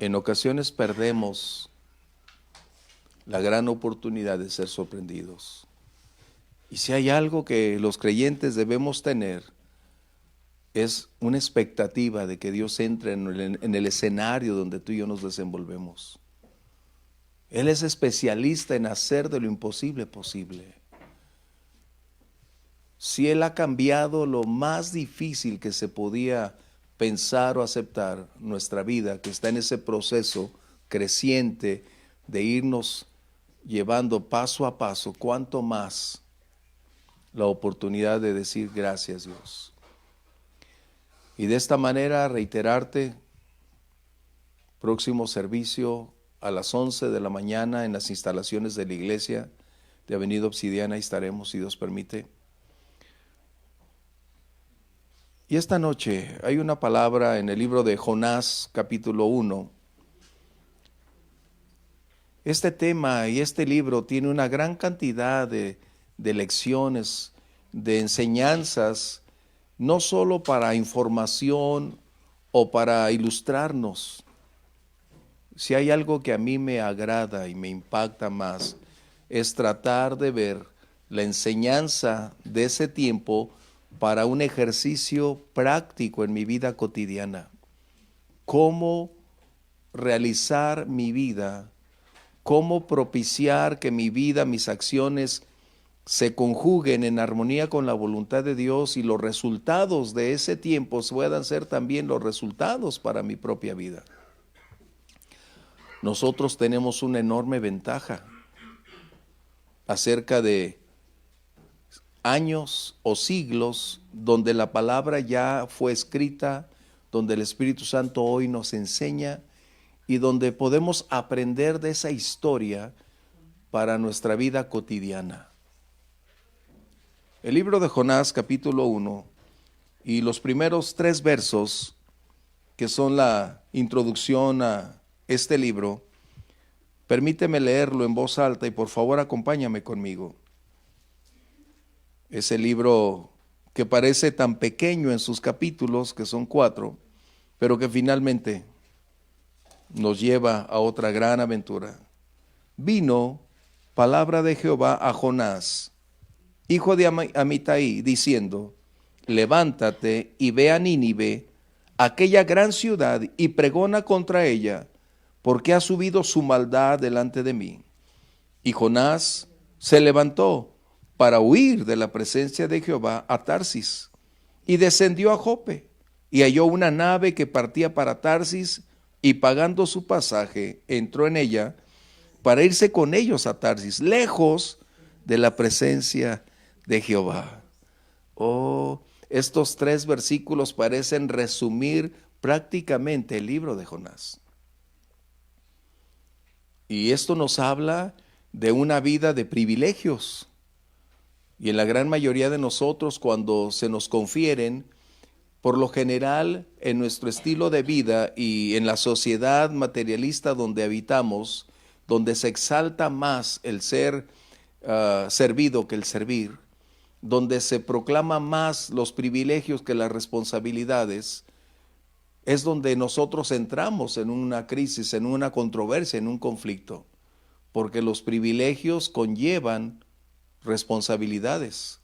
En ocasiones perdemos la gran oportunidad de ser sorprendidos. Y si hay algo que los creyentes debemos tener, es una expectativa de que Dios entre en el escenario donde tú y yo nos desenvolvemos. Él es especialista en hacer de lo imposible posible. Si Él ha cambiado lo más difícil que se podía pensar o aceptar, nuestra vida, que está en ese proceso creciente de irnos llevando paso a paso, cuánto más la oportunidad de decir gracias, Dios. Y de esta manera reiterarte, próximo servicio a las 11 de la mañana en las instalaciones de la iglesia de Avenida Obsidiana, ahí estaremos si Dios permite. Y esta noche hay una palabra en el libro de Jonás, capítulo 1. Este tema y este libro tiene una gran cantidad de lecciones, de enseñanzas, no solo para información o para ilustrarnos. Si hay algo que a mí me agrada y me impacta más, es tratar de ver la enseñanza de ese tiempo para un ejercicio práctico en mi vida cotidiana. Cómo realizar mi vida, cómo propiciar que mi vida, mis acciones se conjuguen en armonía con la voluntad de Dios y los resultados de ese tiempo puedan ser también los resultados para mi propia vida. Nosotros tenemos una enorme ventaja acerca de años o siglos donde la palabra ya fue escrita, donde el Espíritu Santo hoy nos enseña y donde podemos aprender de esa historia para nuestra vida cotidiana. El libro de Jonás, capítulo 1, y los primeros 3 versos, que son la introducción a este libro, permíteme leerlo en voz alta y por favor acompáñame conmigo. Ese libro que parece tan pequeño en sus capítulos, que son 4, pero que finalmente nos lleva a otra gran aventura. Vino palabra de Jehová a Jonás, hijo de Amitai, diciendo: levántate y ve a Nínive, aquella gran ciudad, y pregona contra ella, porque ha subido su maldad delante de mí. Y Jonás se levantó para huir de la presencia de Jehová a Tarsis, y descendió a Jope, y halló una nave que partía para Tarsis, y pagando su pasaje, entró en ella para irse con ellos a Tarsis, lejos de la presencia de Jehová. Oh, estos 3 versículos parecen resumir prácticamente el libro de Jonás. Y esto nos habla de una vida de privilegios. Y en la gran mayoría de nosotros, cuando se nos confieren, por lo general, en nuestro estilo de vida y en la sociedad materialista donde habitamos, donde se exalta más el ser servido que el servir, donde se proclama más los privilegios que las responsabilidades, es donde nosotros entramos en una crisis, en una controversia, en un conflicto, porque los privilegios conllevan responsabilidades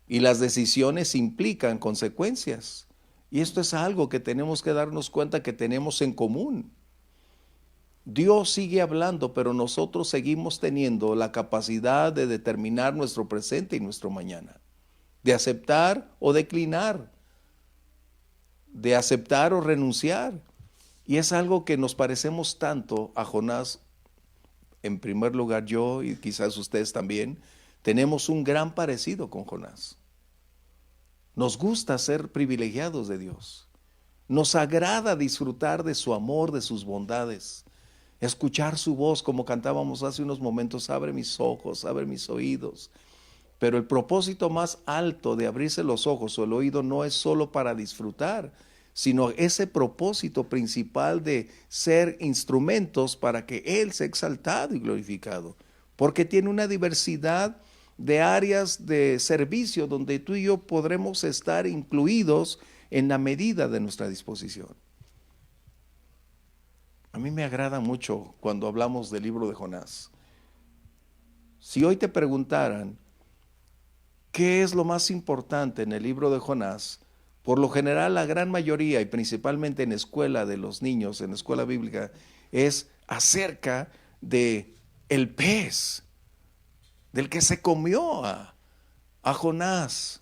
y las decisiones implican consecuencias. Y esto es algo que tenemos que darnos cuenta que tenemos en común. Dios sigue hablando, pero nosotros seguimos teniendo la capacidad de determinar nuestro presente y nuestro mañana, de aceptar o declinar, de aceptar o renunciar. Y es algo que nos parecemos tanto a Jonás. En primer lugar, yo y quizás ustedes también tenemos un gran parecido con Jonás. Nos gusta ser privilegiados de Dios. Nos agrada disfrutar de su amor, de sus bondades. Escuchar su voz, como cantábamos hace unos momentos: abre mis ojos, abre mis oídos. Pero el propósito más alto de abrirse los ojos o el oído no es solo para disfrutar, sino ese propósito principal de ser instrumentos para que Él sea exaltado y glorificado. Porque tiene una diversidad de áreas de servicio donde tú y yo podremos estar incluidos en la medida de nuestra disposición. A mí me agrada mucho cuando hablamos del libro de Jonás. Si hoy te preguntaran qué es lo más importante en el libro de Jonás, por lo general la gran mayoría y principalmente en escuela de los niños, en escuela bíblica, es acerca de el pez, del que se comió a Jonás.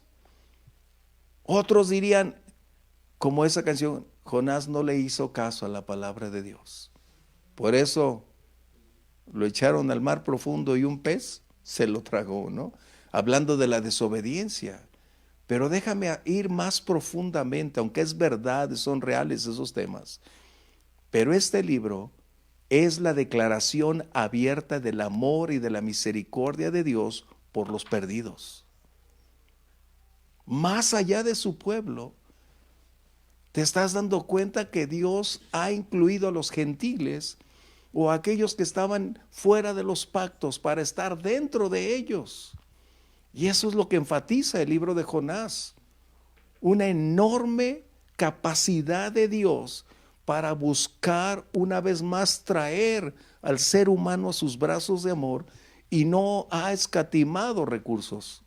Otros dirían, como esa canción, Jonás no le hizo caso a la palabra de Dios. Por eso lo echaron al mar profundo y un pez se lo tragó, ¿no? Hablando de la desobediencia. Pero déjame ir más profundamente, aunque es verdad, son reales esos temas. Pero este libro es la declaración abierta del amor y de la misericordia de Dios por los perdidos. Más allá de su pueblo, te estás dando cuenta que Dios ha incluido a los gentiles o a aquellos que estaban fuera de los pactos para estar dentro de ellos. Y eso es lo que enfatiza el libro de Jonás. Una enorme capacidad de Dios para buscar una vez más traer al ser humano a sus brazos de amor, y no ha escatimado recursos.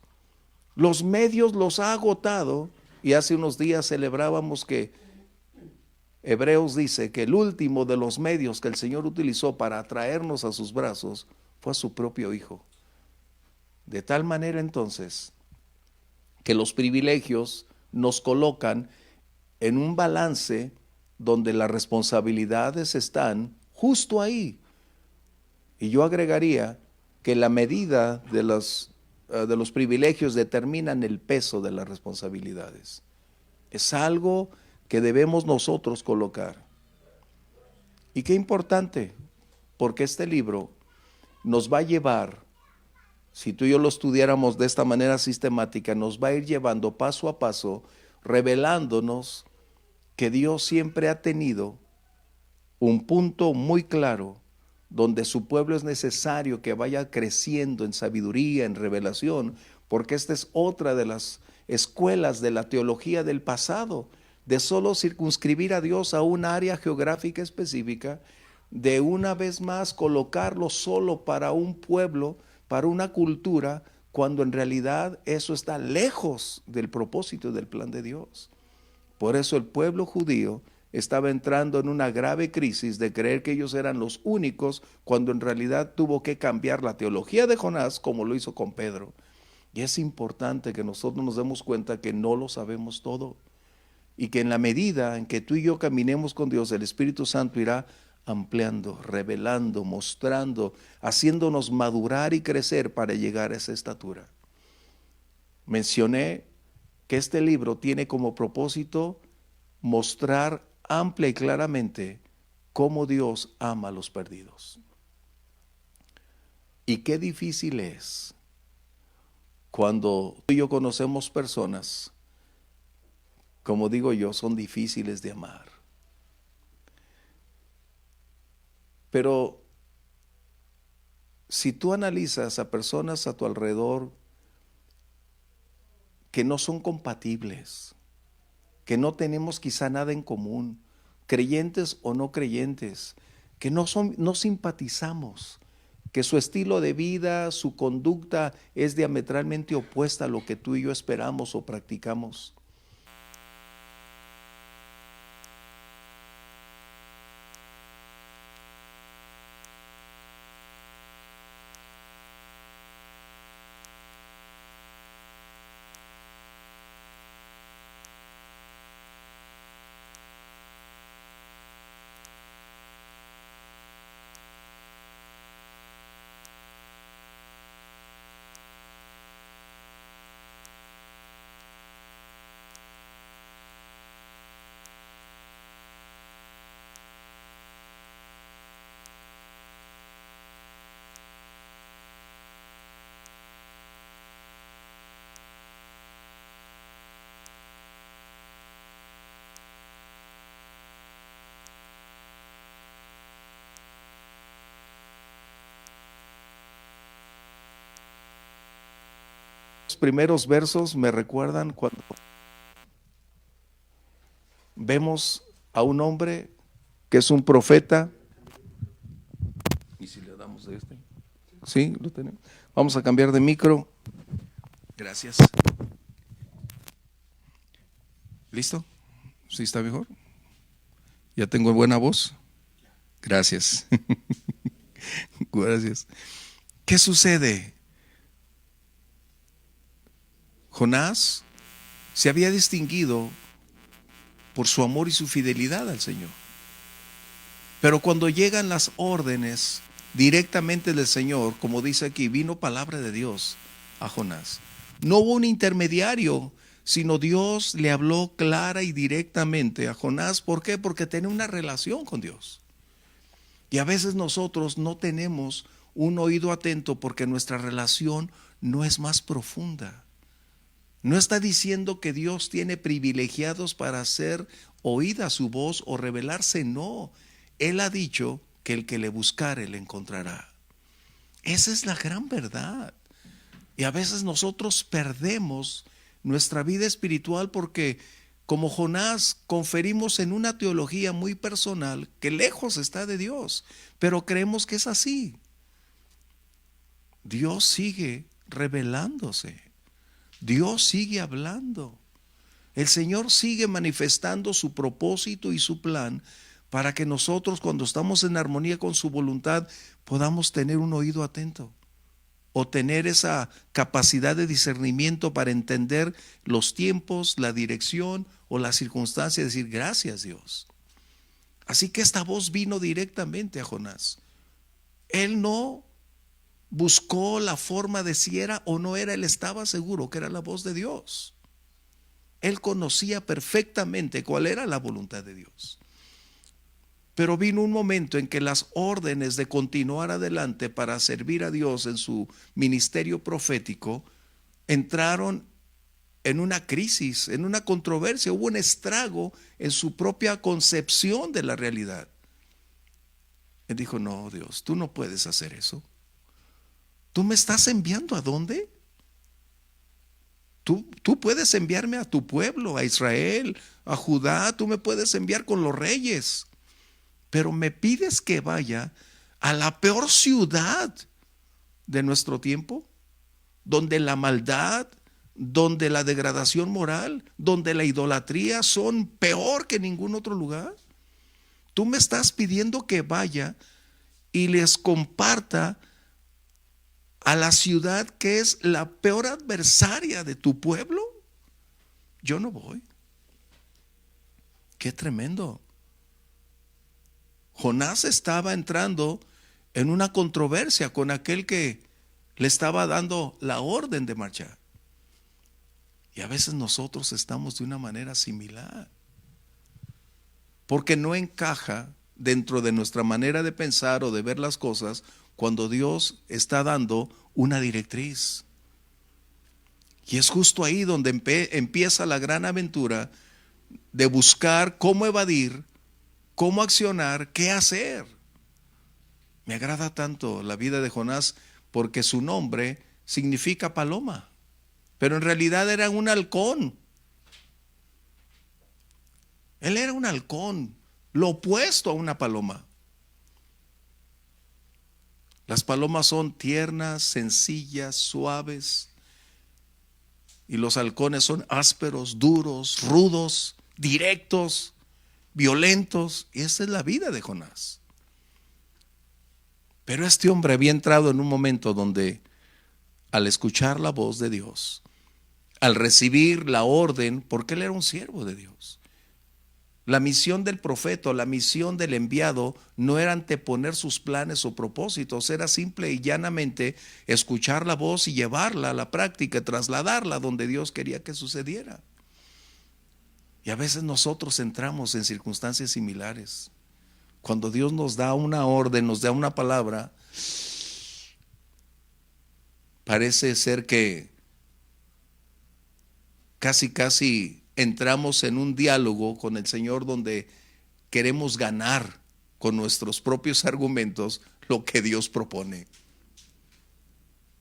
Los medios los ha agotado, y hace unos días celebrábamos que Hebreos dice que el último de los medios que el Señor utilizó para atraernos a sus brazos fue a su propio Hijo. De tal manera entonces que los privilegios nos colocan en un balance donde las responsabilidades están justo ahí. Y yo agregaría que la medida de los privilegios determinan el peso de las responsabilidades. Es algo que debemos nosotros colocar. Y qué importante, porque este libro nos va a llevar, si tú y yo lo estudiáramos de esta manera sistemática, nos va a ir llevando paso a paso, revelándonos que Dios siempre ha tenido un punto muy claro donde su pueblo es necesario que vaya creciendo en sabiduría, en revelación, porque esta es otra de las escuelas de la teología del pasado, de solo circunscribir a Dios a un área geográfica específica, de una vez más colocarlo solo para un pueblo, para una cultura, cuando en realidad eso está lejos del propósito y del plan de Dios. Por eso el pueblo judío estaba entrando en una grave crisis de creer que ellos eran los únicos, cuando en realidad tuvo que cambiar la teología de Jonás, como lo hizo con Pedro. Y es importante que nosotros nos demos cuenta que no lo sabemos todo, y que en la medida en que tú y yo caminemos con Dios, el Espíritu Santo irá ampliando, revelando, mostrando, haciéndonos madurar y crecer para llegar a esa estatura. Mencioné que este libro tiene como propósito mostrar amplia y claramente cómo Dios ama a los perdidos. Y qué difícil es cuando tú y yo conocemos personas, como digo yo, son difíciles de amar. Pero si tú analizas a personas a tu alrededor que no son compatibles, que no tenemos quizá nada en común, creyentes o no creyentes, que no simpatizamos, que su estilo de vida, su conducta es diametralmente opuesta a lo que tú y yo esperamos o practicamos. Los primeros versos me recuerdan cuando vemos a un hombre que es un profeta Sí, lo tenemos. Vamos a cambiar de micro. Gracias. ¿Listo? ¿Sí está mejor? ¿Ya tengo buena voz? Gracias. Gracias. ¿Qué sucede? Jonás se había distinguido por su amor y su fidelidad al Señor. Pero cuando llegan las órdenes directamente del Señor, como dice aquí, vino palabra de Dios a Jonás. No hubo un intermediario, sino Dios le habló clara y directamente a Jonás. ¿Por qué? Porque tenía una relación con Dios. Y a veces nosotros no tenemos un oído atento porque nuestra relación no es más profunda. No está diciendo que Dios tiene privilegiados para hacer oída su voz o revelarse, no. Él ha dicho que el que le buscare le encontrará. Esa es la gran verdad. Y a veces nosotros perdemos nuestra vida espiritual porque, como Jonás, conferimos en una teología muy personal que lejos está de Dios, pero creemos que es así. Dios sigue revelándose. Dios sigue hablando. El Señor sigue manifestando su propósito y su plan para que nosotros, cuando estamos en armonía con su voluntad, podamos tener un oído atento o tener esa capacidad de discernimiento para entender los tiempos, la dirección o la circunstancia y decir gracias, Dios. Así que esta voz vino directamente a Jonás. Él no buscó la forma de si era o no era, él estaba seguro que era la voz de Dios. Él conocía perfectamente cuál era la voluntad de Dios. Pero vino un momento en que las órdenes de continuar adelante para servir a Dios en su ministerio profético entraron en una crisis, en una controversia, hubo un estrago en su propia concepción de la realidad. Él dijo, no, Dios, tú no puedes hacer eso. ¿Tú me estás enviando a dónde? Tú puedes enviarme a tu pueblo, a Israel, a Judá, tú me puedes enviar con los reyes, pero me pides que vaya a la peor ciudad de nuestro tiempo, donde la maldad, donde la degradación moral, donde la idolatría son peor que en ningún otro lugar. Tú me estás pidiendo que vaya y les comparta a la ciudad que es la peor adversaria de tu pueblo. Yo no voy. Qué tremendo. Jonás estaba entrando en una controversia con aquel que le estaba dando la orden de marchar. Y a veces nosotros estamos de una manera similar, porque no encaja dentro de nuestra manera de pensar o de ver las cosas cuando Dios está dando una directriz. Y es justo ahí donde empieza la gran aventura de buscar cómo evadir, cómo accionar, qué hacer. Me agrada tanto la vida de Jonás porque su nombre significa paloma, pero en realidad era un halcón. Él era un halcón, lo opuesto a una paloma. Las palomas son tiernas, sencillas, suaves, y los halcones son ásperos, duros, rudos, directos, violentos. Y esa es la vida de Jonás. Pero este hombre había entrado en un momento donde, al escuchar la voz de Dios, al recibir la orden, porque él era un siervo de Dios, la misión del profeta, la misión del enviado no era anteponer sus planes o propósitos, era simple y llanamente escuchar la voz y llevarla a la práctica, trasladarla donde Dios quería que sucediera. Y a veces nosotros entramos en circunstancias similares. Cuando Dios nos da una orden, nos da una palabra, parece ser que casi entramos en un diálogo con el Señor donde queremos ganar con nuestros propios argumentos lo que Dios propone.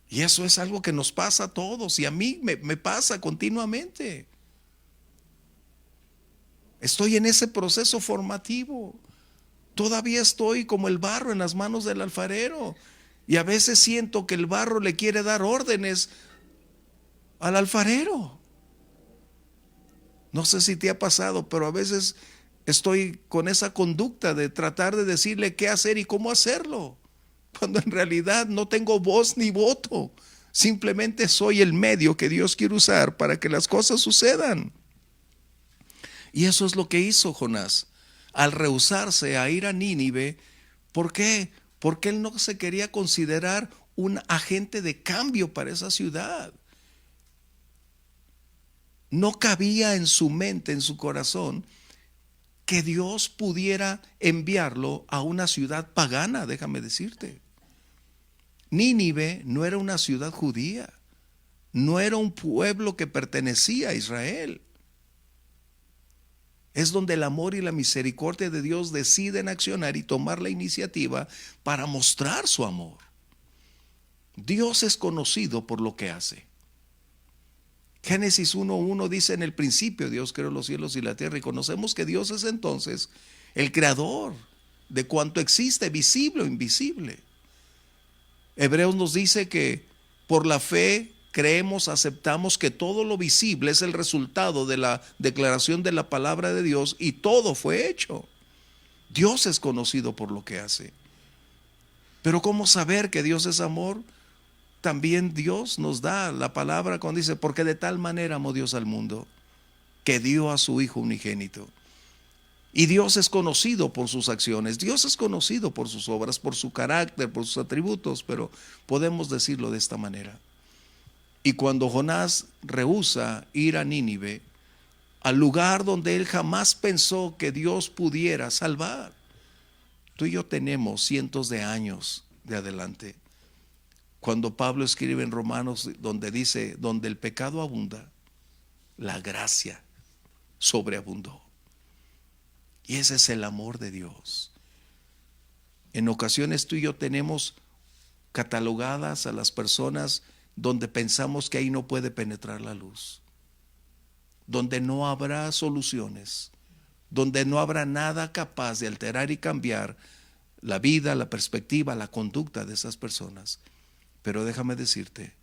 Y eso es algo que nos pasa a todos y a mí me pasa continuamente. Estoy en ese proceso formativo. Todavía estoy como el barro en las manos del alfarero. Y a veces siento que el barro le quiere dar órdenes al alfarero. No sé si te ha pasado, pero a veces estoy con esa conducta de tratar de decirle qué hacer y cómo hacerlo, cuando en realidad no tengo voz ni voto. Simplemente soy el medio que Dios quiere usar para que las cosas sucedan. Y eso es lo que hizo Jonás al rehusarse a ir a Nínive. ¿Por qué? Porque él no se quería considerar un agente de cambio para esa ciudad. No cabía en su mente, en su corazón, que Dios pudiera enviarlo a una ciudad pagana, déjame decirte. Nínive no era una ciudad judía, no era un pueblo que pertenecía a Israel. Es donde el amor y la misericordia de Dios deciden accionar y tomar la iniciativa para mostrar su amor. Dios es conocido por lo que hace. Génesis 1:1 dice: en el principio Dios creó los cielos y la tierra, y conocemos que Dios es entonces el creador de cuanto existe, visible o invisible. Hebreos nos dice que por la fe creemos, aceptamos que todo lo visible es el resultado de la declaración de la palabra de Dios, y todo fue hecho. Dios es conocido por lo que hace. Pero ¿cómo saber que Dios es amor? También Dios nos da la palabra cuando dice: porque de tal manera amó Dios al mundo, que dio a su Hijo unigénito. Y Dios es conocido por sus acciones, Dios es conocido por sus obras, por su carácter, por sus atributos, pero podemos decirlo de esta manera. Y cuando Jonás rehúsa ir a Nínive, al lugar donde él jamás pensó que Dios pudiera salvar, tú y yo tenemos cientos de años de adelante. Cuando Pablo escribe en Romanos, donde dice: donde el pecado abunda, la gracia sobreabundó. Y ese es el amor de Dios. En ocasiones tú y yo tenemos catalogadas a las personas donde pensamos que ahí no puede penetrar la luz, donde no habrá soluciones, donde no habrá nada capaz de alterar y cambiar la vida, la perspectiva, la conducta de esas personas. Pero déjame decirte,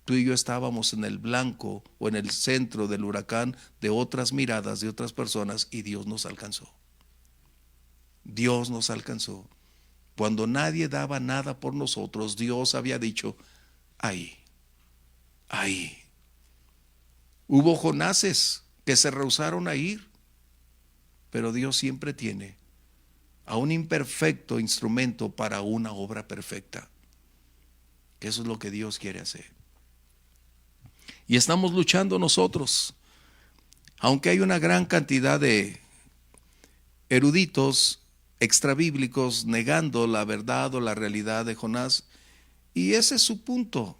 tú y yo estábamos en el blanco o en el centro del huracán de otras miradas de otras personas, y Dios nos alcanzó. Dios nos alcanzó. Cuando nadie daba nada por nosotros, Dios había dicho: ahí. Hubo Jonases que se rehusaron a ir, pero Dios siempre tiene a un imperfecto instrumento para una obra perfecta. Eso es lo que Dios quiere hacer. Y estamos luchando nosotros, aunque hay una gran cantidad de eruditos extrabíblicos negando la verdad o la realidad de Jonás, y ese es su punto.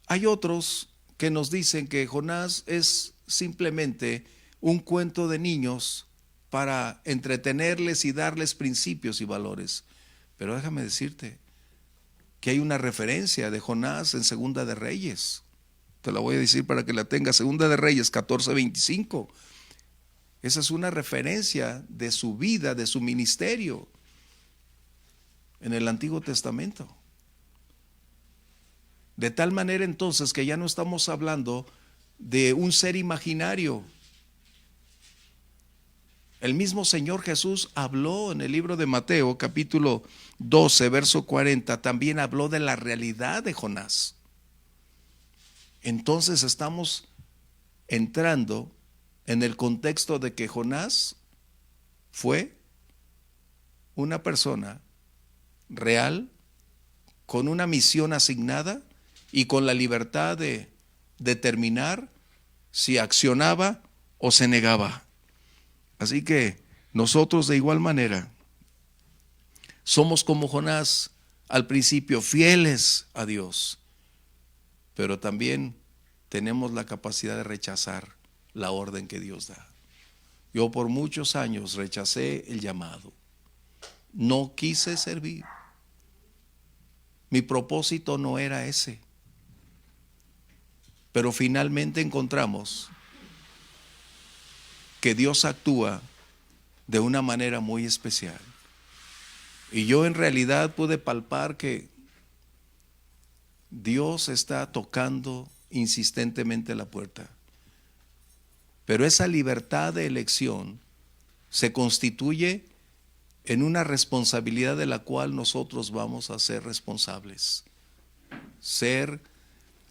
Hay otros que nos dicen que Jonás es simplemente un cuento de niños para entretenerles y darles principios y valores. Pero déjame decirte que hay una referencia de Jonás en Segunda de Reyes. Te la voy a decir para que la tengas. Segunda de Reyes 14:25. Esa es una referencia de su vida, de su ministerio en el Antiguo Testamento. De tal manera entonces que ya no estamos hablando de un ser imaginario. El mismo Señor Jesús habló en el libro de Mateo, capítulo 12, verso 40, también habló de la realidad de Jonás. Entonces estamos entrando en el contexto de que Jonás fue una persona real, con una misión asignada y con la libertad de determinar si accionaba o se negaba. Así que nosotros de igual manera somos como Jonás al principio, fieles a Dios, pero también tenemos la capacidad de rechazar la orden que Dios da. Yo por muchos años rechacé el llamado, no quise servir. Mi propósito no era ese. Pero finalmente encontramos que Dios actúa de una manera muy especial. Y yo en realidad pude palpar que Dios está tocando insistentemente la puerta. Pero esa libertad de elección se constituye en una responsabilidad de la cual nosotros vamos a ser responsables, ser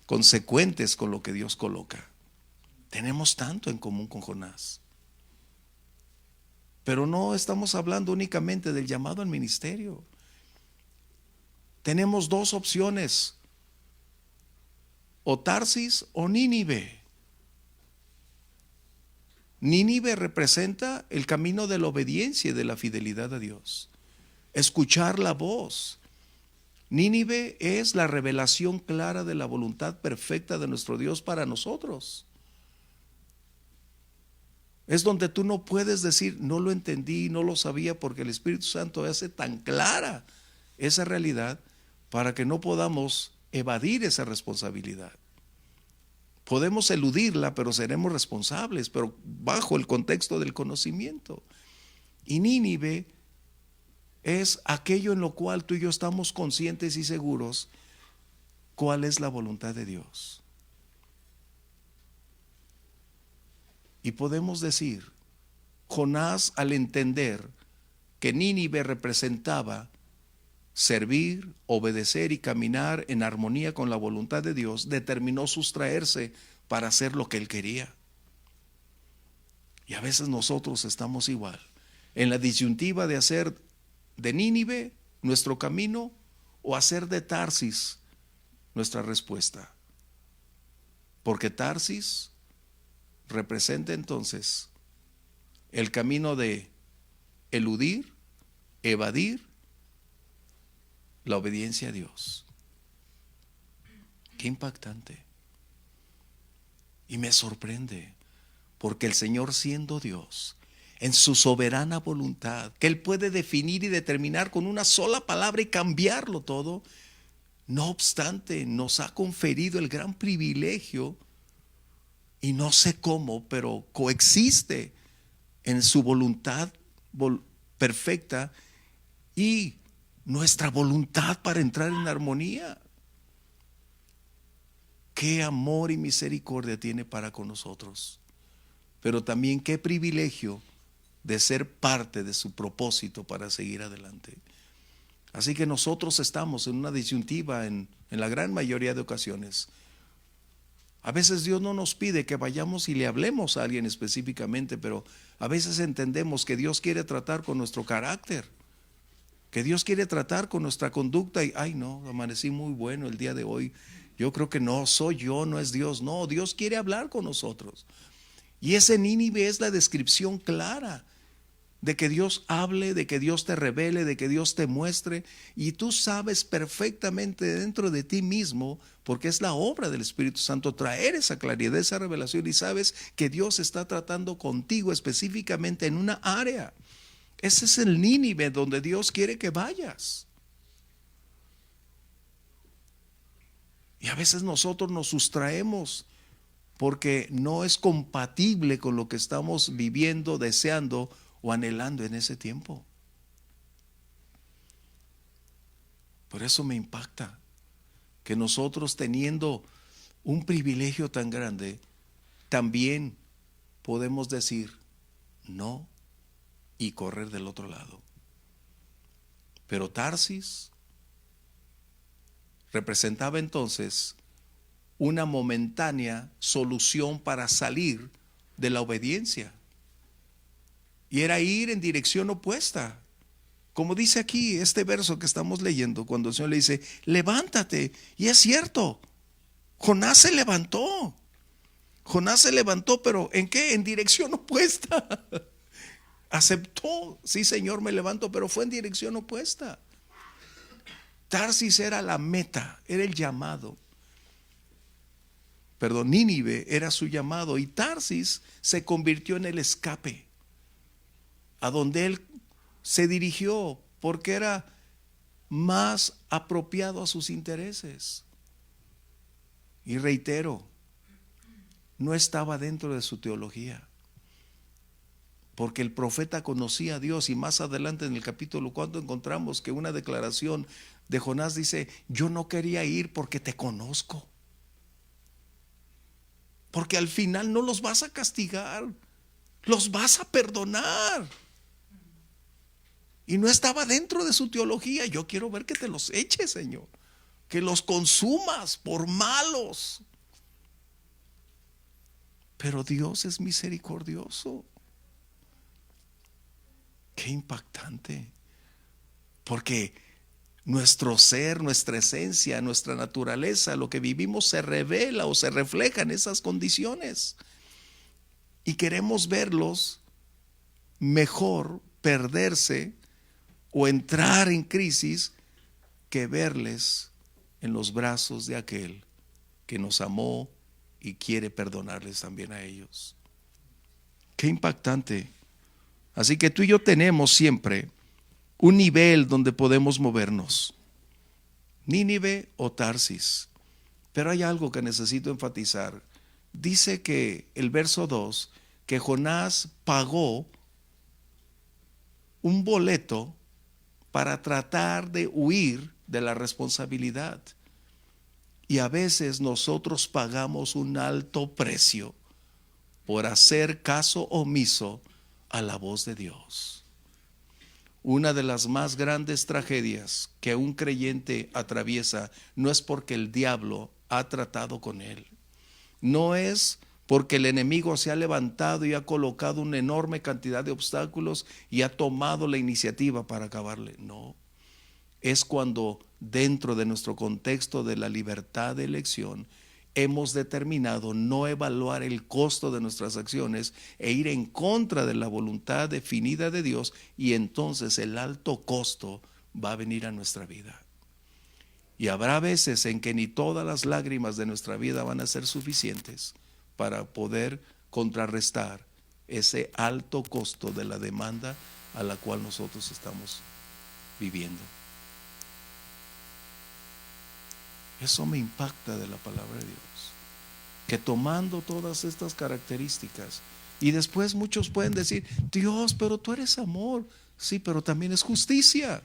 consecuentes con lo que Dios coloca. Tenemos tanto en común con Jonás. Pero no estamos hablando únicamente del llamado al ministerio. Tenemos dos opciones: o Tarsis o Nínive. Nínive representa el camino de la obediencia y de la fidelidad a Dios. Escuchar la voz. Nínive es la revelación clara de la voluntad perfecta de nuestro Dios para nosotros. Es donde tú no puedes decir, no lo entendí, no lo sabía, porque el Espíritu Santo hace tan clara esa realidad para que no podamos evadir esa responsabilidad. Podemos eludirla, pero seremos responsables, pero bajo el contexto del conocimiento. Y Nínive es aquello en lo cual tú y yo estamos conscientes y seguros cuál es la voluntad de Dios. Y podemos decir, Jonás, al entender que Nínive representaba servir, obedecer y caminar en armonía con la voluntad de Dios, determinó sustraerse para hacer lo que él quería. Y a veces nosotros estamos igual, en la disyuntiva de hacer de Nínive nuestro camino o hacer de Tarsis nuestra respuesta. Porque Tarsis representa entonces el camino de eludir, evadir la obediencia a Dios. Qué impactante. Y me sorprende, porque el Señor, siendo Dios, en su soberana voluntad, que Él puede definir y determinar con una sola palabra y cambiarlo todo, no obstante, nos ha conferido el gran privilegio, y no sé cómo, pero coexiste en su voluntad perfecta y nuestra voluntad para entrar en armonía. Qué amor y misericordia tiene para con nosotros, pero también qué privilegio de ser parte de su propósito para seguir adelante. Así que nosotros estamos en una disyuntiva en la gran mayoría de ocasiones. A veces Dios no nos pide que vayamos y le hablemos a alguien específicamente, pero a veces entendemos que Dios quiere tratar con nuestro carácter, que Dios quiere tratar con nuestra conducta y, ay no, amanecí muy bueno el día de hoy. Yo creo que no, soy yo, no es Dios. No, Dios quiere hablar con nosotros. Y ese Nínive es la descripción clara de que Dios hable, de que Dios te revele, de que Dios te muestre, y tú sabes perfectamente dentro de ti mismo, porque es la obra del Espíritu Santo traer esa claridad, esa revelación, y sabes que Dios está tratando contigo específicamente en una área. Ese es el Nínive donde Dios quiere que vayas. Y a veces nosotros nos sustraemos porque no es compatible con lo que estamos viviendo, deseando o anhelando en ese tiempo. Por eso me impacta que nosotros, teniendo un privilegio tan grande, también podemos decir no y correr del otro lado. Pero Tarsis representaba entonces una momentánea solución para salir de la obediencia. Y era ir en dirección opuesta. Como dice aquí este verso que estamos leyendo, cuando el Señor le dice, levántate. Y es cierto, Jonás se levantó. Jonás se levantó, pero ¿en qué? En dirección opuesta. Aceptó, sí Señor, me levanto, pero fue en dirección opuesta. Tarsis era la meta, era el llamado. Perdón, Nínive era su llamado y Tarsis se convirtió en el escape a donde él se dirigió porque era más apropiado a sus intereses. Y reitero, no estaba dentro de su teología. porque el profeta conocía a Dios. Y más adelante en el capítulo 4 encontramos que una declaración de Jonás dice: yo no quería ir porque te conozco, porque al final no los vas a castigar, los vas a perdonar. Y no estaba dentro de su teología. Yo quiero ver que te los eches, Señor, que los consumas por malos. Pero Dios es misericordioso. Qué impactante, porque nuestro ser, nuestra esencia, nuestra naturaleza, lo que vivimos se revela o se refleja en esas condiciones. Y queremos verlos mejor perderse o entrar en crisis que verles en los brazos de aquel que nos amó y quiere perdonarles también a ellos. Qué impactante. Así que tú y yo tenemos siempre un nivel donde podemos movernos, Nínive o Tarsis. Pero hay algo que necesito enfatizar. Dice que el verso 2, que Jonás pagó un boleto para tratar de huir de la responsabilidad. Y a veces nosotros pagamos un alto precio por hacer caso omiso a la voz de Dios. Una de las más grandes tragedias que un creyente atraviesa no es porque el diablo ha tratado con él, no es porque el enemigo se ha levantado y ha colocado una enorme cantidad de obstáculos y ha tomado la iniciativa para acabarle. No, es cuando dentro de nuestro contexto de la libertad de elección hemos determinado no evaluar el costo de nuestras acciones e ir en contra de la voluntad definida de Dios, y entonces el alto costo va a venir a nuestra vida. Y habrá veces en que ni todas las lágrimas de nuestra vida van a ser suficientes para poder contrarrestar ese alto costo de la demanda a la cual nosotros estamos viviendo. Eso me impacta de la palabra de Dios, que tomando todas estas características, y después muchos pueden decir: Dios, pero tú eres amor. Sí, pero también es justicia.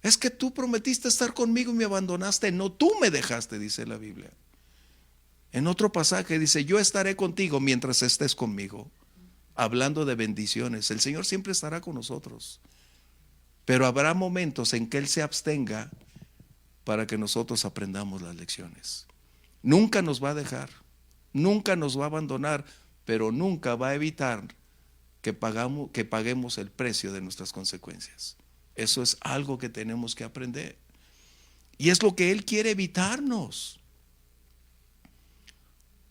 Es que tú prometiste estar conmigo y me abandonaste. No, tú me dejaste, dice la Biblia. En otro pasaje dice: yo estaré contigo mientras estés conmigo. Hablando de bendiciones, el Señor siempre estará con nosotros, pero habrá momentos en que Él se abstenga para que nosotros aprendamos las lecciones. Nunca nos va a dejar, nunca nos va a abandonar, pero nunca va a evitar que paguemos el precio de nuestras consecuencias. Eso es algo que tenemos que aprender, y es lo que Él quiere evitarnos.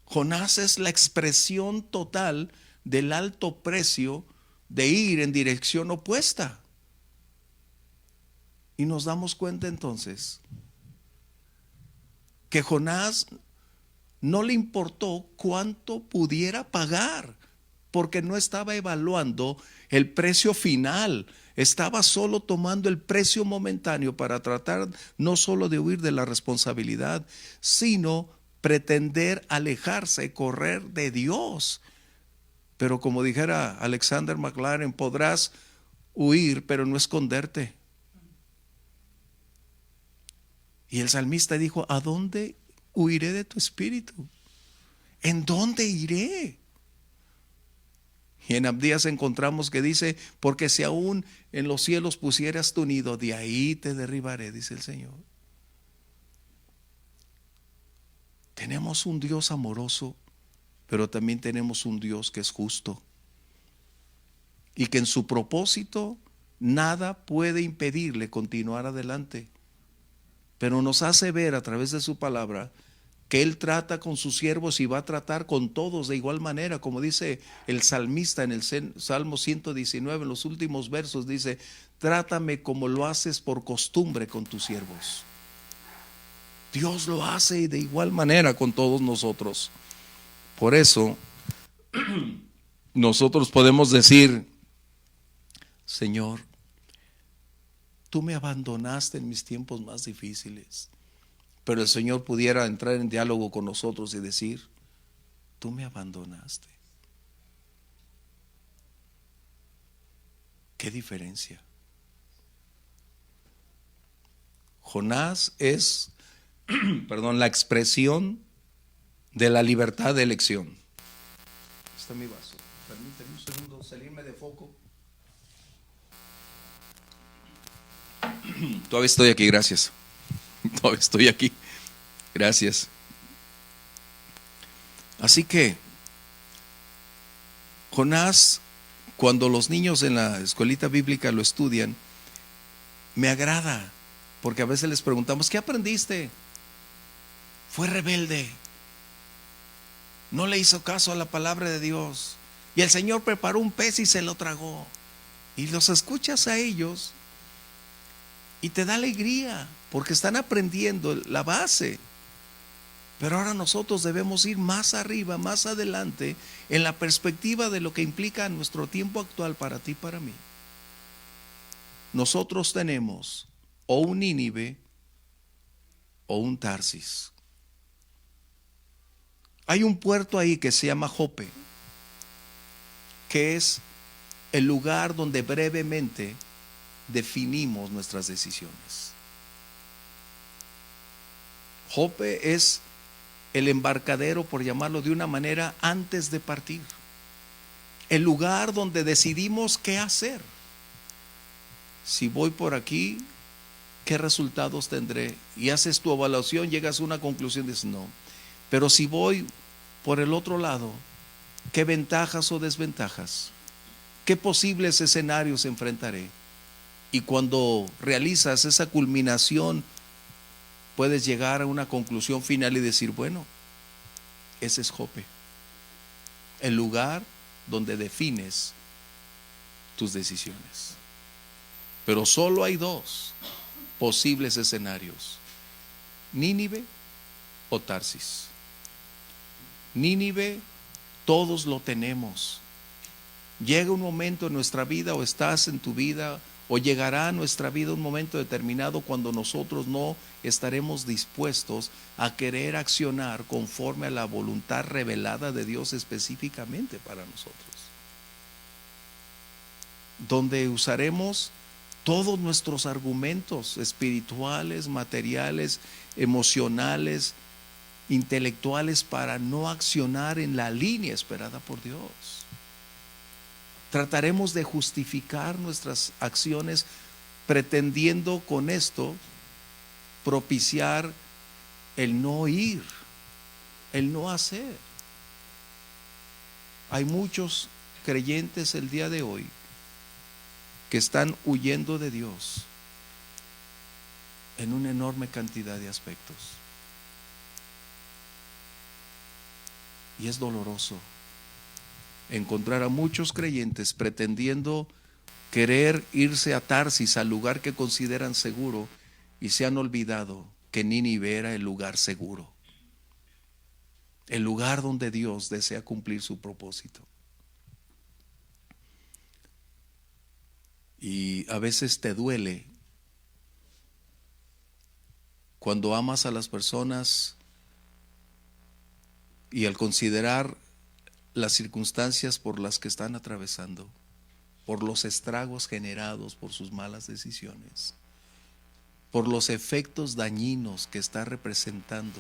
Jonás es la expresión total del alto precio de ir en dirección opuesta. Y nos damos cuenta entonces que Jonás no le importó cuánto pudiera pagar, porque no estaba evaluando el precio final, estaba solo tomando el precio momentáneo para tratar no solo de huir de la responsabilidad, sino pretender alejarse, correr de Dios. Pero como dijera Alexander McLaren, podrás huir pero no esconderte. Y el salmista dijo: ¿a dónde huiré de tu espíritu? ¿En dónde iré? Y en Abdías encontramos que dice: porque si aún en los cielos pusieras tu nido, de ahí te derribaré, dice el Señor. Tenemos un Dios amoroso, pero también tenemos un Dios que es justo, y que en su propósito nada puede impedirle continuar adelante. Pero nos hace ver a través de su palabra que Él trata con sus siervos y va a tratar con todos de igual manera, como dice el salmista en el Salmo 119, en los últimos versos dice: trátame como lo haces por costumbre con tus siervos. Dios lo hace de igual manera con todos nosotros. Por eso nosotros podemos decir: Señor, tú me abandonaste en mis tiempos más difíciles. Pero el Señor pudiera entrar en diálogo con nosotros y decir: tú me abandonaste, ¿Qué diferencia? Jonás es, perdón, la expresión de la libertad de elección. Está mi vaso. Permíteme un segundo salirme de foco. Todavía estoy aquí, gracias. Todavía estoy aquí. Gracias. Así que Jonás, cuando los niños en la escuelita bíblica lo estudian, me agrada, porque a veces les preguntamos, ¿qué aprendiste? Fue rebelde, no le hizo caso a la palabra de Dios, y el Señor preparó un pez y se lo tragó. Y los escuchas a ellos y te da alegría, porque están aprendiendo la base. Pero ahora nosotros debemos ir más arriba, más adelante, en la perspectiva de lo que implica nuestro tiempo actual para ti y para mí. Nosotros tenemos o un Nínive o un Tarsis. Hay un puerto ahí que se llama Jope, que es el lugar donde brevemente definimos nuestras decisiones. Jope es el embarcadero, por llamarlo de una manera, antes de partir. El lugar donde decidimos qué hacer. Si voy por aquí, ¿qué resultados tendré? Y haces tu evaluación, llegas a una conclusión y dices no. Pero si voy por el otro lado, ¿qué ventajas o desventajas? ¿Qué posibles escenarios enfrentaré? Y cuando realizas esa culminación, puedes llegar a una conclusión final y decir, bueno, ese es Jope, el lugar donde defines tus decisiones. Pero solo hay dos posibles escenarios: Nínive o Tarsis. Nínive, todos lo tenemos. Llega un momento en nuestra vida, o estás en tu vida, o llegará a nuestra vida un momento determinado cuando nosotros no estaremos dispuestos a querer accionar conforme a la voluntad revelada de Dios específicamente para nosotros. Donde usaremos todos nuestros argumentos espirituales, materiales, emocionales, intelectuales para no accionar en la línea esperada por Dios. Trataremos de justificar nuestras acciones pretendiendo con esto propiciar el no ir, el no hacer. Hay muchos creyentes el día de hoy que están huyendo de Dios en una enorme cantidad de aspectos. Y es doloroso encontrar a muchos creyentes pretendiendo querer irse a Tarsis, al lugar que consideran seguro, y se han olvidado que Nínive era el lugar seguro, el lugar donde Dios desea cumplir su propósito. Y a veces te duele cuando amas a las personas y al considerar las circunstancias por las que están atravesando, por los estragos generados por sus malas decisiones, por los efectos dañinos que está representando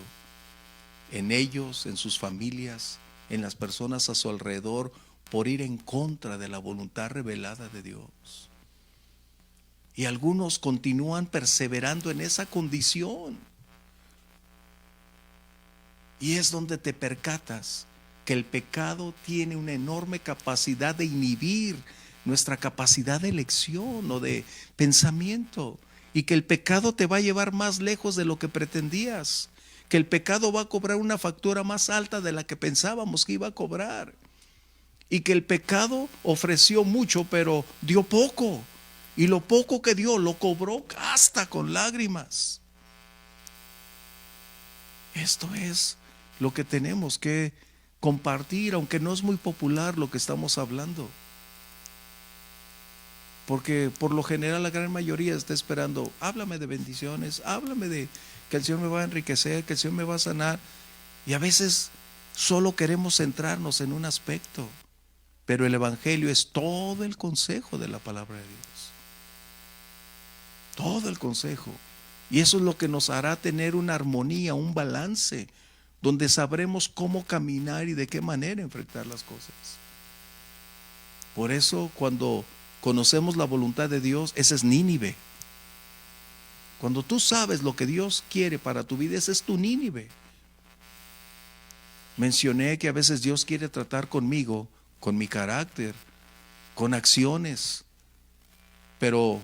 en ellos, en sus familias, en las personas a su alrededor, por ir en contra de la voluntad revelada de Dios. Y algunos continúan perseverando en esa condición. Y es donde te percatas que el pecado tiene una enorme capacidad de inhibir nuestra capacidad de elección o de pensamiento, y que el pecado te va a llevar más lejos de lo que pretendías, que el pecado va a cobrar una factura más alta de la que pensábamos que iba a cobrar, y que el pecado ofreció mucho pero dio poco, y lo poco que dio lo cobró hasta con lágrimas. Esto es lo que tenemos que compartir, aunque no es muy popular lo que estamos hablando, porque por lo general la gran mayoría está esperando, háblame de bendiciones, háblame de que el Señor me va a enriquecer, que el Señor me va a sanar, y a veces solo queremos centrarnos en un aspecto Pero el Evangelio es todo el consejo de la palabra de Dios. Todo el consejo. Y eso es lo que nos hará tener una armonía, un balance, donde sabremos cómo caminar y de qué manera enfrentar las cosas. Por eso cuando conocemos la voluntad de Dios, ese es Nínive. Cuando tú sabes lo que Dios quiere para tu vida, ese es tu Nínive. Mencioné que a veces Dios quiere tratar conmigo, con mi carácter, con acciones, pero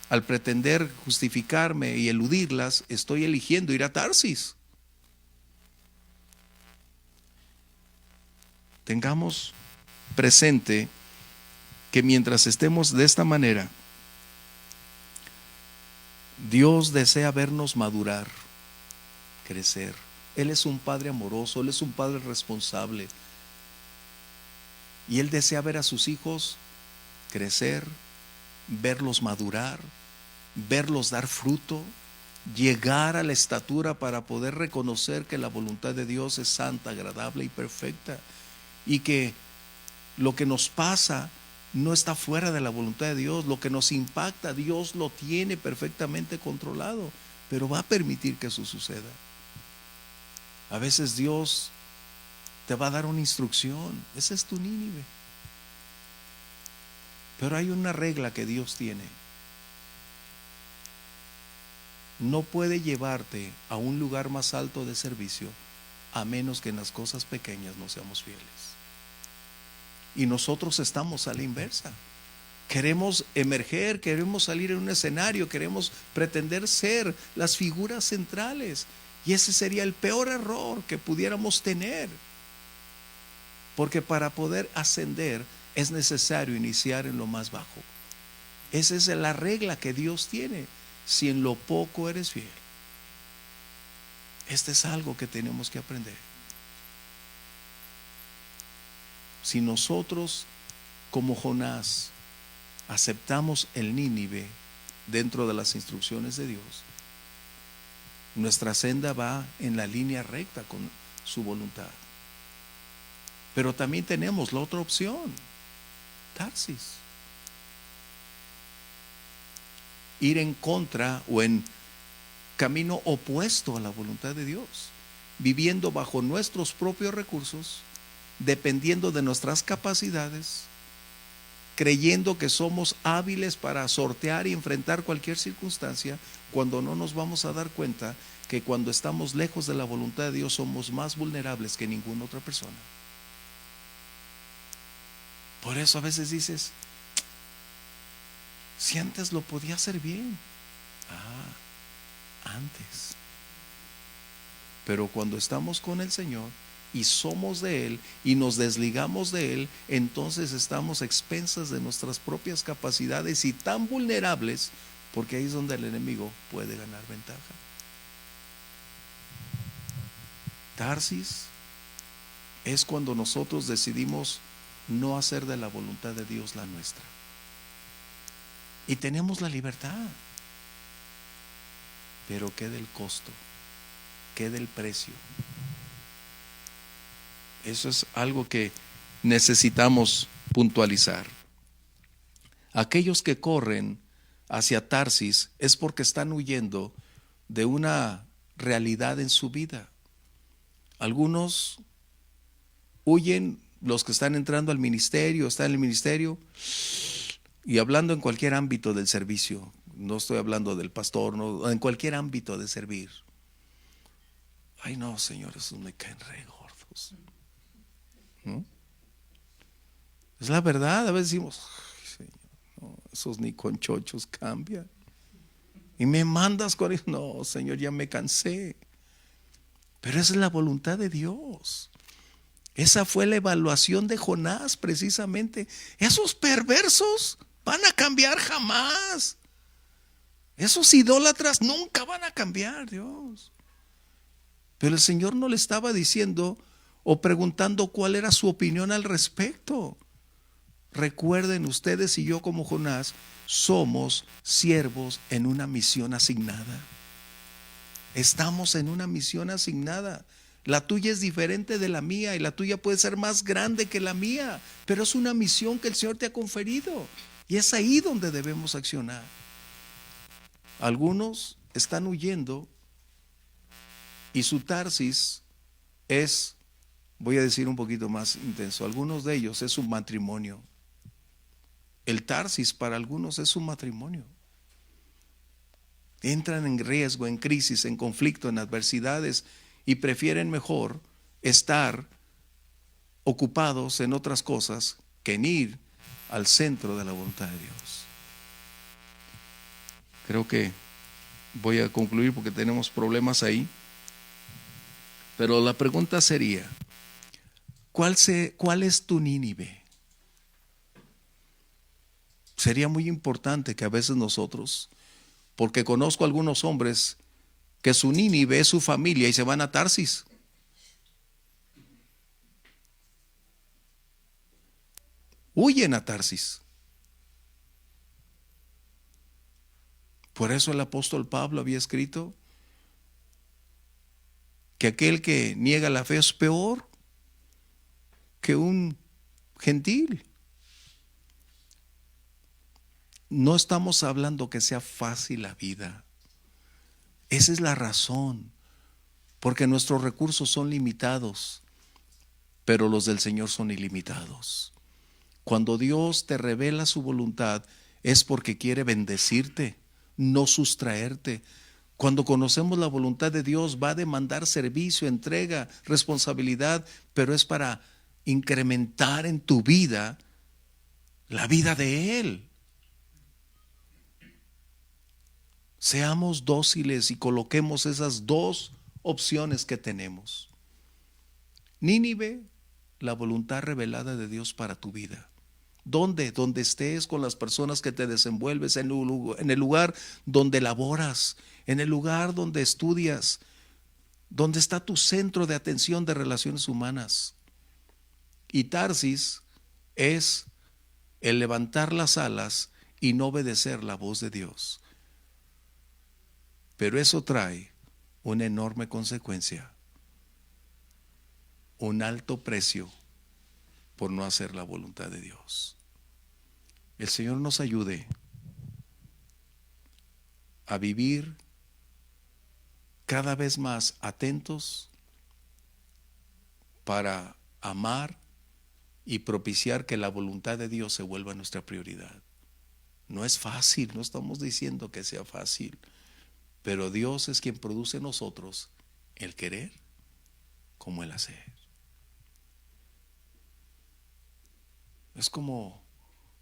al pretender justificarme y eludirlas, estoy eligiendo ir a Tarsis. Tengamos presente que mientras estemos de esta manera, Dios desea vernos madurar, crecer. Él es un Padre amoroso, Él es un Padre responsable. Y Él desea ver a sus hijos crecer, verlos madurar, verlos dar fruto, llegar a la estatura para poder reconocer que la voluntad de Dios es santa, agradable y perfecta. Y que lo que nos pasa no está fuera de la voluntad de Dios. Lo que nos impacta, Dios lo tiene perfectamente controlado, pero va a permitir que eso suceda. A veces Dios te va a dar una instrucción. Ese es tu Nínive. Pero hay una regla que Dios tiene. No puede llevarte a un lugar más alto de servicio a menos que en las cosas pequeñas no seamos fieles. Y nosotros estamos a la inversa. Queremos emerger, queremos salir en un escenario, queremos pretender ser las figuras centrales. Y ese sería el peor error que pudiéramos tener. Porque para poder ascender es necesario iniciar en lo más bajo. Esa es la regla que Dios tiene. Si en lo poco eres fiel. Este es algo que tenemos que aprender. Si nosotros, como Jonás, aceptamos el Nínive dentro de las instrucciones de Dios, nuestra senda va en la línea recta con su voluntad. Pero también tenemos la otra opción, Tarsis. Ir en contra o en camino opuesto a la voluntad de Dios, viviendo bajo nuestros propios recursos, dependiendo de nuestras capacidades, creyendo que somos hábiles para sortear y enfrentar cualquier circunstancia, cuando no nos vamos a dar cuenta que cuando estamos lejos de la voluntad de Dios somos más vulnerables que ninguna otra persona. Por eso a veces dices, si antes lo podía hacer bien. Antes. Pero cuando estamos con el Señor y somos de Él y nos desligamos de Él, entonces estamos a expensas de nuestras propias capacidades y tan vulnerables, porque ahí es donde el enemigo puede ganar ventaja. Tarsis es cuando nosotros decidimos no hacer de la voluntad de Dios la nuestra. Y tenemos la libertad. Pero ¿qué del costo? ¿Qué del precio? Eso es algo que necesitamos puntualizar. Aquellos que corren hacia Tarsis es porque están huyendo de una realidad en su vida. Algunos huyen, los que están entrando al ministerio, están en el ministerio y hablando en cualquier ámbito del servicio. No estoy hablando del pastor, no, en cualquier ámbito de servir. Ay no, Señor, esos me caen re gordos. ¿No? Es la verdad, a veces decimos, Señor, no, esos ni con chochos cambian. Y me mandas con ellos. No, Señor, ya me cansé. Pero esa es la voluntad de Dios. Esa fue la evaluación de Jonás precisamente. Esos perversos van a cambiar jamás. Esos idólatras nunca van a cambiar, Dios. Pero el Señor no le estaba diciendo o preguntando cuál era su opinión al respecto. Recuerden, ustedes y yo como Jonás somos siervos en una misión asignada. Estamos en una misión asignada. La tuya es diferente de la mía y la tuya puede ser más grande que la mía, pero es una misión que el Señor te ha conferido y es ahí donde debemos accionar. Algunos están huyendo y su Tarsis es, voy a decir un poquito más intenso, algunos de ellos es su matrimonio. El Tarsis para algunos es su matrimonio. Entran en riesgo, en crisis, en conflicto, en adversidades y prefieren mejor estar ocupados en otras cosas que en ir al centro de la voluntad de Dios. Creo que voy a concluir porque tenemos problemas ahí. Pero la pregunta sería, ¿cuál es tu Nínive? Sería muy importante que a veces nosotros, porque conozco algunos hombres que su Nínive es su familia y se van a Tarsis. Huyen a Tarsis. Por eso el apóstol Pablo había escrito que aquel que niega la fe es peor que un gentil. No estamos hablando que sea fácil la vida. Esa es la razón, porque nuestros recursos son limitados, pero los del Señor son ilimitados. Cuando Dios te revela su voluntad, es porque quiere bendecirte, no sustraerte. Cuando conocemos la voluntad de Dios, va a demandar servicio, entrega, responsabilidad, pero es para incrementar en tu vida la vida de Él. Seamos dóciles y coloquemos esas dos opciones que tenemos. Nínive, la voluntad revelada de Dios para tu vida. ¿Dónde? Donde estés, con las personas que te desenvuelves, en el lugar donde laboras, en el lugar donde estudias, donde está tu centro de atención de relaciones humanas. Y Tarsis es el levantar las alas y no obedecer la voz de Dios. Pero eso trae una enorme consecuencia, un alto precio por no hacer la voluntad de Dios. El Señor nos ayude a vivir cada vez más atentos para amar y propiciar que la voluntad de Dios se vuelva nuestra prioridad. No es fácil, no estamos diciendo que sea fácil, pero Dios es quien produce en nosotros el querer como el hacer. Es como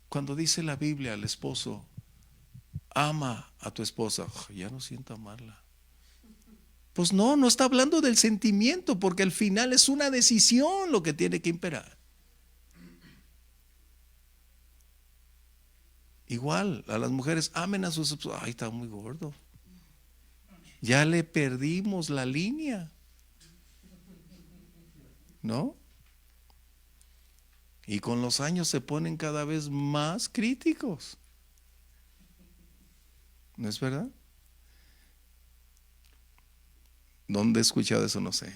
cuando dice la Biblia al esposo, ama a tu esposa. Ya no siento amarla. Pues no está hablando del sentimiento, porque al final es una decisión lo que tiene que imperar. Igual a las mujeres, amen a sus esposos. Ay, está muy gordo. Ya le perdimos la línea, ¿no? Y con los años se ponen cada vez más críticos. ¿No es verdad? ¿Dónde he escuchado eso? No sé.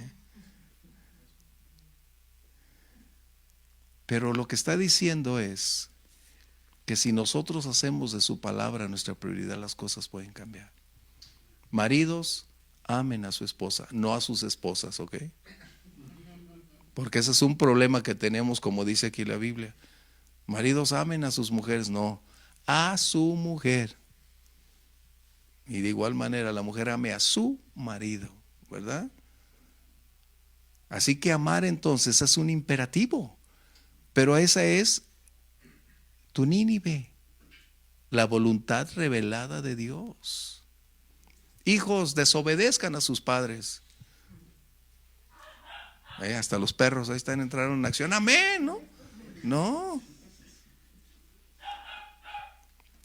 Pero lo que está diciendo es que si nosotros hacemos de su palabra nuestra prioridad, las cosas pueden cambiar. Maridos, amen a su esposa, no a sus esposas, ¿ok? Porque ese es un problema que tenemos, como dice aquí la Biblia. Maridos, amen a sus mujeres, no, a su mujer. Y de igual manera la mujer ame a su marido, ¿verdad? Así que amar entonces es un imperativo, pero esa es tu Nínive, la voluntad revelada de Dios. Hijos, desobedezcan a sus padres. Hasta los perros ahí están entrando en acción. Amén, ¿no? No.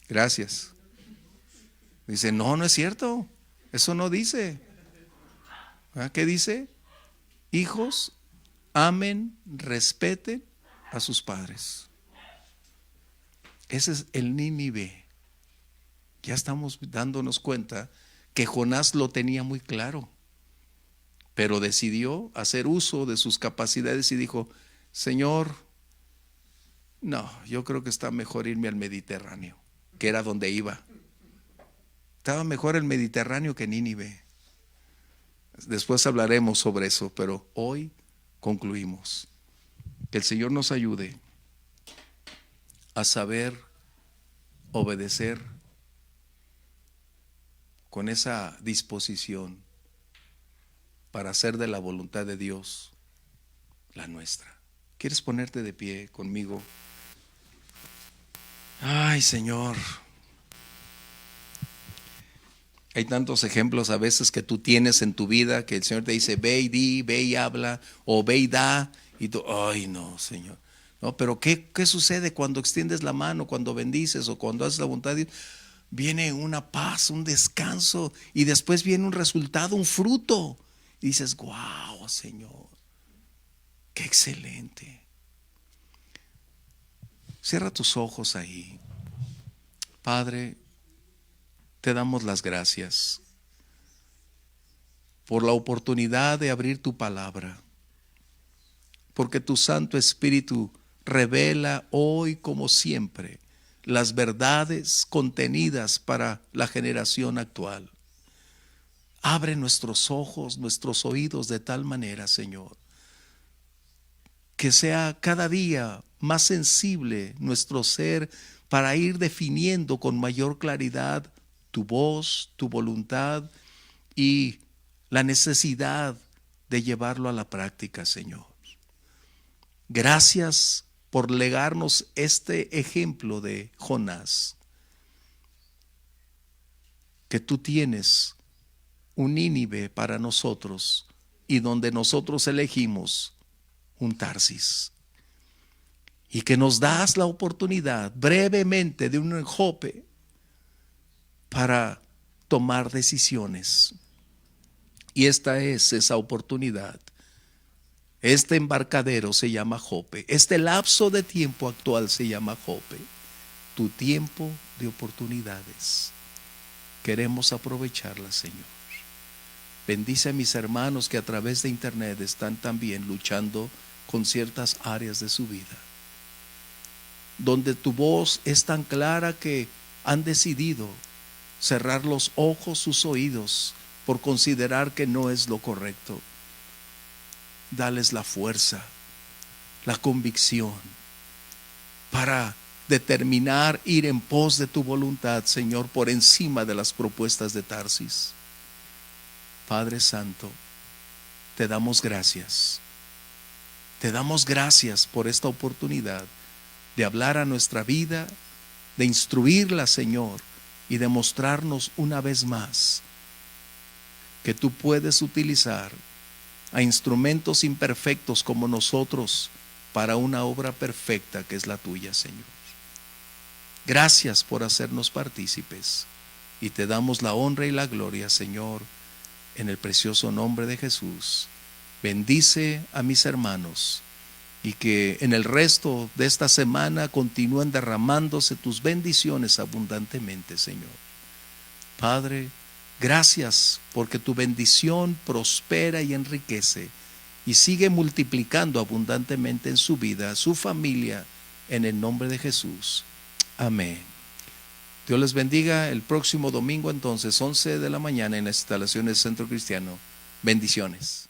Gracias. Dice, no es cierto. Eso no dice. ¿Qué dice? Hijos, amen, respeten a sus padres. Ese es el Nínive. Ya estamos dándonos cuenta que Jonás lo tenía muy claro. pero decidió hacer uso de sus capacidades y dijo: Señor, no, yo creo que está mejor irme al Mediterráneo, que era donde iba. Estaba mejor el Mediterráneo que Nínive. Después hablaremos sobre eso, pero hoy concluimos. Que el Señor nos ayude a saber obedecer con esa disposición para hacer de la voluntad de Dios la nuestra. ¿Quieres ponerte de pie conmigo? Ay, Señor, hay tantos ejemplos a veces que tú tienes en tu vida que el Señor te dice: ve y di, ve y habla, o ve y da, y tú, ay no, Señor. No, pero ¿qué sucede cuando extiendes la mano, cuando bendices o cuando haces la voluntad de Dios? Viene una paz, un descanso, y después viene un resultado, un fruto. Y dices: wow, Señor, qué excelente. Cierra tus ojos ahí. Padre, te damos las gracias por la oportunidad de abrir tu palabra, porque tu Santo Espíritu revela hoy, como siempre, las verdades contenidas para la generación actual. Abre nuestros ojos, nuestros oídos de tal manera, Señor, que sea cada día más sensible nuestro ser para ir definiendo con mayor claridad tu voz, tu voluntad y la necesidad de llevarlo a la práctica, Señor. Gracias por legarnos este ejemplo de Jonás, que tú tienes un Nínive para nosotros y donde nosotros elegimos un Tarsis, y que nos das la oportunidad brevemente de un Jope para tomar decisiones. Y esta es esa oportunidad. Este embarcadero se llama Jope. Este lapso de tiempo actual se llama Jope. Tu tiempo de oportunidades. Queremos aprovecharla, Señor. Bendice a mis hermanos que a través de internet están también luchando con ciertas áreas de su vida, donde tu voz es tan clara que han decidido cerrar los ojos, sus oídos, por considerar que no es lo correcto. Dales la fuerza, la convicción para determinar ir en pos de tu voluntad, Señor, por encima de las propuestas de Tarsis. Padre Santo, te damos gracias. Te damos gracias por esta oportunidad de hablar a nuestra vida, de instruirla, Señor, y de mostrarnos una vez más que tú puedes utilizar a instrumentos imperfectos como nosotros para una obra perfecta que es la tuya, Señor. Gracias por hacernos partícipes y te damos la honra y la gloria, Señor, en el precioso nombre de Jesús. Bendice a mis hermanos y que en el resto de esta semana continúen derramándose tus bendiciones abundantemente, Señor. Padre, gracias porque tu bendición prospera y enriquece y sigue multiplicando abundantemente en su vida, su familia, en el nombre de Jesús. Amén. Dios les bendiga. El próximo domingo entonces, 11 de la mañana, en las instalaciones del Centro Cristiano. Bendiciones.